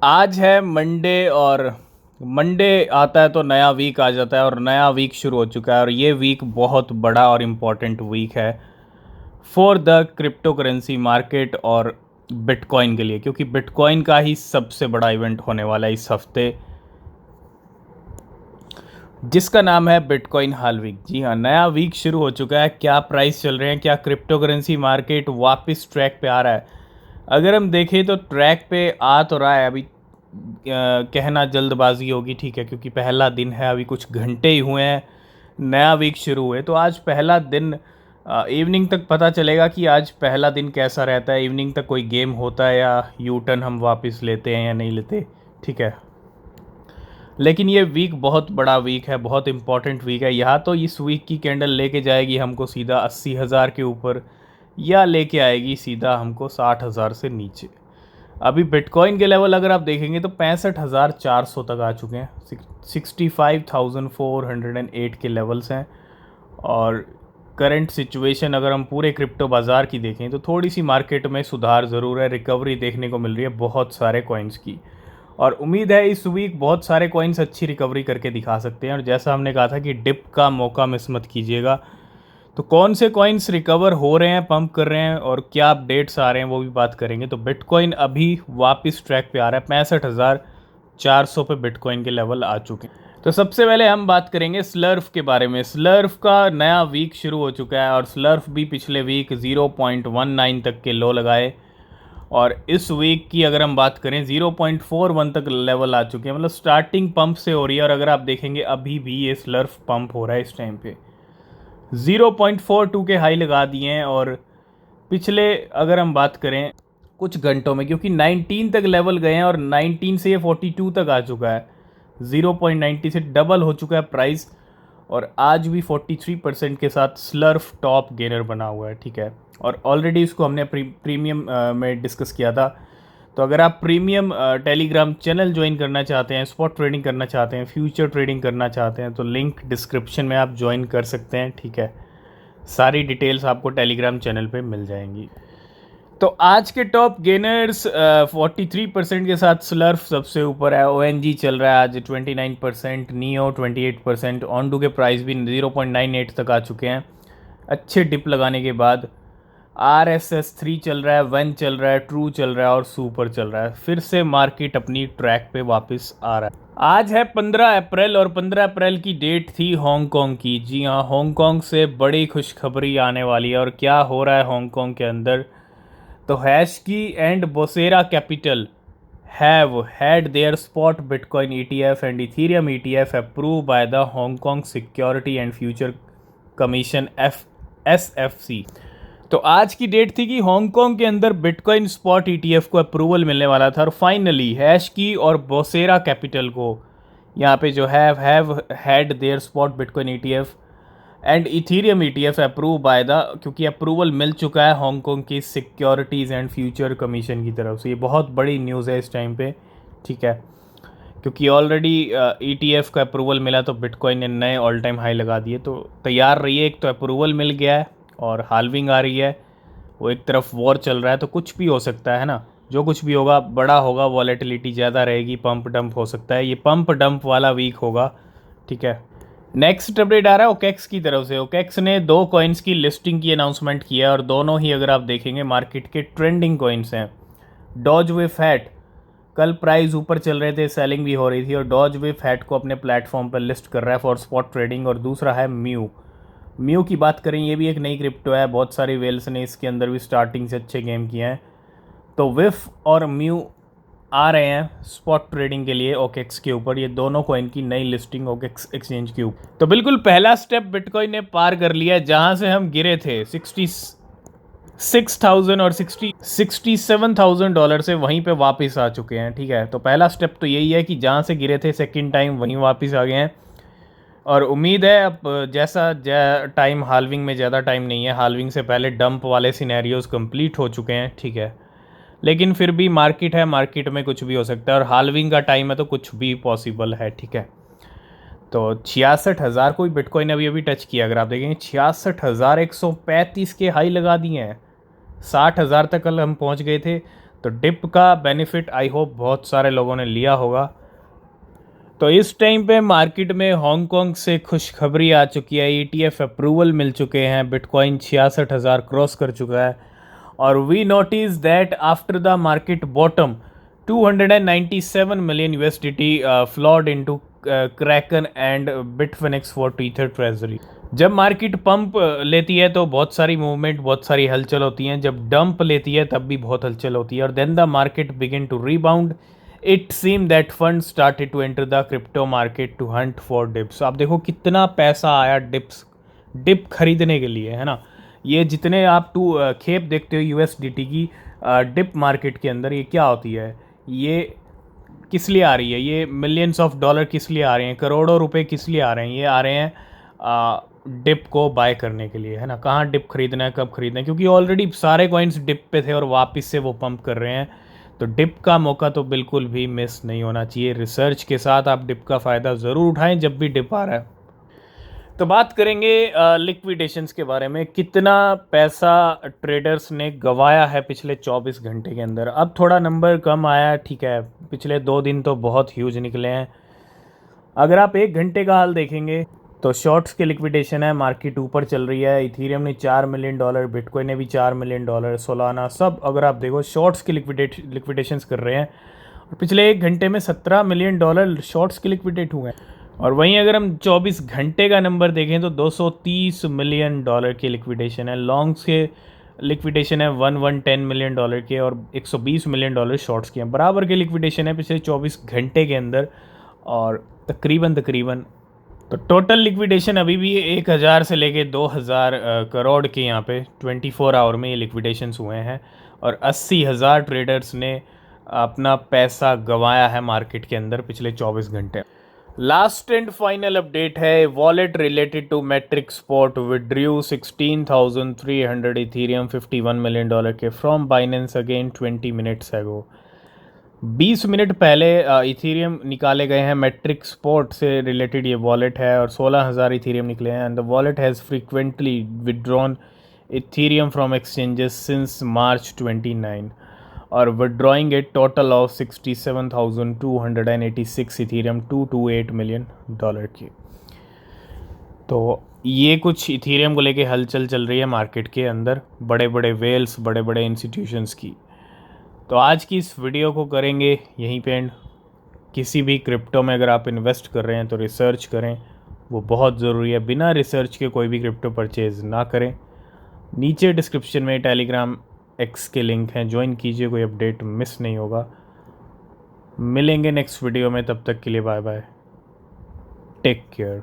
आज है मंडे और मंडे आता है तो नया वीक आ जाता है और नया वीक शुरू हो चुका है और ये वीक बहुत बड़ा और इम्पॉर्टेंट वीक है for the crypto currency market और बिटकॉइन के लिए, क्योंकि बिटकॉइन का ही सबसे बड़ा इवेंट होने वाला है इस हफ्ते, जिसका नाम है बिटकॉइन हाल्विंग। जी हाँ, नया वीक शुरू हो चुका है। क्या प्राइस चल रहे हैं, क्या क्रिप्टो करेंसी मार्केट वापस ट्रैक पे आ रहा है? अगर हम देखें तो ट्रैक पे आ तो रहा है। अभी कहना जल्दबाजी होगी, ठीक है, क्योंकि पहला दिन है, अभी कुछ घंटे ही हुए हैं नया वीक शुरू हुए। तो आज पहला दिन, इवनिंग तक पता चलेगा कि आज पहला दिन कैसा रहता है। इवनिंग तक कोई गेम होता है या यू टर्न हम वापस लेते हैं या नहीं लेते, ठीक है। लेकिन ये वीक बहुत बड़ा वीक है, बहुत इंपॉर्टेंट वीक है। यहाँ तो इस वीक की कैंडल लेके जाएगी हमको सीधा 80,000 के ऊपर, या लेके आएगी सीधा हमको 60,000 से नीचे। अभी बिटकॉइन के लेवल अगर आप देखेंगे तो 65,400 तक आ चुके हैं। 65,408 के लेवल्स हैं। और करंट सिचुएशन अगर हम पूरे क्रिप्टो बाज़ार की देखें तो थोड़ी सी मार्केट में सुधार ज़रूर है, रिकवरी देखने को मिल रही है बहुत सारे कॉइन्स की। और उम्मीद है इस वीक बहुत सारे कॉइन्स अच्छी रिकवरी करके दिखा सकते हैं। और जैसा हमने कहा था कि डिप का मौका मिस मत कीजिएगा। तो कौन से कॉइन्स रिकवर हो रहे हैं, पंप कर रहे हैं और क्या अपडेट्स आ रहे हैं वो भी बात करेंगे। तो बिटकॉइन अभी वापस ट्रैक पे आ रहा है, 65,400 पे बिटकॉइन के लेवल आ चुके हैं। तो सबसे पहले हम बात करेंगे स्लर्फ के बारे में। स्लर्फ का नया वीक शुरू हो चुका है और स्लर्फ भी पिछले वीक 0.19 तक के लो लगाए और इस वीक की अगर हम बात करें 0.41 तक लेवल आ चुके हैं। मतलब स्टार्टिंग पंप से हो रही है। और अगर आप देखेंगे अभी भी ये स्लर्फ पंप हो रहा है इस टाइम पे। 0.42 के हाई लगा दिए हैं। और पिछले अगर हम बात करें कुछ घंटों में, क्योंकि 19 तक लेवल गए हैं और 19 से ये 42 तक आ चुका है। 0.90 से डबल हो चुका है प्राइस। और आज भी 43% के साथ स्लर्फ टॉप गेनर बना हुआ है, ठीक है। और ऑलरेडी इसको हमने प्रीमियम में डिस्कस किया था। तो अगर आप प्रीमियम टेलीग्राम चैनल ज्वाइन करना चाहते हैं, स्पॉट ट्रेडिंग करना चाहते हैं, फ्यूचर ट्रेडिंग करना चाहते हैं, तो लिंक डिस्क्रिप्शन में आप ज्वाइन कर सकते हैं, ठीक है। सारी डिटेल्स आपको टेलीग्राम चैनल पे मिल जाएंगी। तो आज के टॉप गेनर्स 43% के साथ स्लर्फ सबसे ऊपर है। ओ चल रहा है आज 29%, नियो 28%, ऑनडू के प्राइस भी 0.98 तक आ चुके हैं अच्छे डिप लगाने के बाद। RSS3 चल रहा है, वन चल रहा है, ट्रू चल रहा है और सुपर चल रहा है। फिर से मार्केट अपनी ट्रैक पे वापस आ रहा है। आज है 15 अप्रैल और 15 अप्रैल की डेट थी हांगकांग की। जी हाँ, हांगकांग से बड़ी खुशखबरी आने वाली है। और क्या हो रहा है हांगकांग के अंदर, तो HashKey and Bosera capital have had their spot Bitcoin ETF and Ethereum ETF approved by the Hong Kong Security and Future Commission SFC। तो आज की डेट थी कि हांगकांग के अंदर बिटकॉइन स्पॉट ETF को अप्रूवल मिलने वाला था। और फाइनली हैश की और बोसेरा कैपिटल को यहाँ पे जो have had there spot bitcoin ETF and Ethereum ETF approve by the, क्योंकि अप्रूवल मिल चुका है हांगकांग की सिक्योरिटीज़ एंड फ्यूचर कमीशन की तरफ से। ये बहुत बड़ी न्यूज़ है इस टाइम पे, ठीक है, क्योंकि ऑलरेडी ETF का अप्रूवल मिला तो बिटकॉइन ने नए ऑल टाइम हाई लगा दिए। तो तैयार रहिए, एक तो अप्रूवल मिल गया है और हाल्विंग आ रही है, वो एक तरफ वॉर चल रहा है, तो कुछ भी हो सकता है ना। जो कुछ भी होगा बड़ा होगा, वॉलेटिलिटी ज़्यादा रहेगी, पंप डंप हो सकता है। ये पंप डंप वाला वीक होगा, ठीक है। नेक्स्ट अपडेट आ रहा है ओकेक्स की तरफ से। ओकेक्स ने 2 कॉइन्स की लिस्टिंग की अनाउंसमेंट किया है और दोनों ही अगर आप देखेंगे मार्केट के ट्रेंडिंग कॉइन्स हैं। डॉज वे फैट, कल प्राइस ऊपर चल रहे थे, सेलिंग भी हो रही थी, और डॉज वे फैट को अपने प्लेटफॉर्म पर लिस्ट कर रहा है फॉर स्पॉट ट्रेडिंग। और दूसरा है म्यू की बात करें, ये भी एक नई क्रिप्टो है। बहुत सारी वेल्स ने इसके अंदर भी स्टार्टिंग से अच्छे गेम किए हैं। तो विफ और म्यू आ रहे हैं स्पॉट ट्रेडिंग के लिए ओकेक्स के ऊपर। ये दोनों कॉइन की नई लिस्टिंग ओकेक्स एक्सचेंज के ऊपर। तो बिल्कुल पहला स्टेप बिटकॉइन ने पार कर लिया है। जहां से हम गिरे थे 66,000 और $67,000 से वहीं पे वापस आ चुके हैं, ठीक है। तो पहला स्टेप तो यही है कि जहां से गिरे थे सेकंड टाइम वहीं वापस आ गए हैं। और उम्मीद है अब जैसा टाइम हाल्विंग में ज़्यादा टाइम नहीं है, हाल्विंग से पहले डंप वाले सिनेरियोज कंप्लीट हो चुके हैं, ठीक है। लेकिन फिर भी मार्केट है, मार्केट में कुछ भी हो सकता है और हाल्विंग का टाइम है तो कुछ भी पॉसिबल है, ठीक है। तो 66,000 को भी बिटकॉइन अभी अभी टच किया। अगर आप देखेंगे 66,135 के हाई लगा दिए हैं। 60,000 तक कल हम पहुंच गए थे। तो डिप का बेनिफिट आई होप बहुत सारे लोगों ने लिया होगा। तो इस टाइम पे मार्केट में हांगकांग से खुशखबरी आ चुकी है, ETF अप्रूवल मिल चुके हैं, बिटकॉइन 66,000 क्रॉस कर चुका है। और we notice that after the market bottom 297 million USDT flowed into Kraken and Bitfinex for Tether treasury. जब मार्केट पंप लेती है तो बहुत सारी मूवमेंट, बहुत सारी हलचल होती हैं, जब डंप लेती है तब भी बहुत हलचल होती है। और then the market begin to rebound. It seem that fund started to enter the crypto market to hunt for dips. आप देखो कितना पैसा आया डिप खरीदने के लिए, है ना। ये जितने आप खेप देखते हो USDT की डिप मार्केट के अंदर, ये क्या होती है, ये किस लिए आ रही है, ये मिलियंस ऑफ डॉलर किस लिए आ रहे हैं, करोड़ों रुपए किस लिए आ रहे हैं, ये आ रहे हैं डिप को बाय करने के लिए, है ना। कहाँ डिप खरीदना है, कब खरीदना है, क्योंकि ऑलरेडी सारे कॉइन्स डिप पे थे और वापस से वो पंप कर रहे हैं। तो डिप का मौका तो बिल्कुल भी मिस नहीं होना चाहिए। रिसर्च के साथ आप डिप का फ़ायदा ज़रूर उठाएं जब भी डिप आ रहा है। तो बात करेंगे लिक्विडेशंस के बारे में, कितना पैसा ट्रेडर्स ने गंवाया है पिछले 24 घंटे के अंदर। अब थोड़ा नंबर कम आया है, ठीक है, पिछले 2 दिन तो बहुत ह्यूज निकले हैं। अगर आप 1 घंटे का हाल देखेंगे तो शॉर्ट्स की लिक्विडेशन है, मार्केट ऊपर चल रही है। इथीरियम ने $4 मिलियन, बिटकॉइन ने भी $4 मिलियन, सोलाना सब अगर आप देखो शॉर्ट्स की लिक्विडेशंस कर रहे हैं। और पिछले 1 घंटे में $17 मिलियन शॉर्ट्स के लिक्विडेट हुए हैं। और वहीं अगर हम 24 घंटे का नंबर देखें तो $230 मिलियन की लिक्विडेशन है। लॉन्ग्स के लिक्विडेशन है 110 मिलियन के, और $120 मिलियन शॉर्ट्स के हैं। बराबर के लिक्विडेशन है पिछले 24 घंटे के अंदर, और तकरीबन तो टोटल लिक्विडेशन अभी भी 1000 से लेके 2000 करोड़ के यहाँ पे 24 आवर में ये लिक्विडेशंस हुए हैं। और 80,000 ट्रेडर्स ने अपना पैसा गंवाया है मार्केट के अंदर पिछले 24 घंटे। लास्ट एंड फाइनल अपडेट है, wallet related to Matrixport withdrew 16,300 Ethereum $51 million के from Binance again 20 minutes ago. 20 minute पहले इथीरियम निकाले गए हैं। मैट्रिक स्पॉट से रिलेटेड ये वॉलेट है और 16,000 इथीरियम निकले हैं। And the wallet has frequently withdrawn Ethereum from exchanges since March 29 और withdrawing a total of 67,286 Ethereum $228 million की। तो ये कुछ इथीरियम को लेके हलचल चल रही है मार्केट के अंदर, बड़े बड़े वेल्स, बड़े बड़े इंस्टीट्यूशंस की। तो आज की इस वीडियो को करेंगे यहीं पे एंड। किसी भी क्रिप्टो में अगर आप इन्वेस्ट कर रहे हैं तो रिसर्च करें, वो बहुत ज़रूरी है। बिना रिसर्च के कोई भी क्रिप्टो परचेज़ ना करें। नीचे डिस्क्रिप्शन में टेलीग्राम X के लिंक हैं, ज्वाइन कीजिए, कोई अपडेट मिस नहीं होगा। मिलेंगे नेक्स्ट वीडियो में, तब तक के लिए बाय बाय, टेक केयर।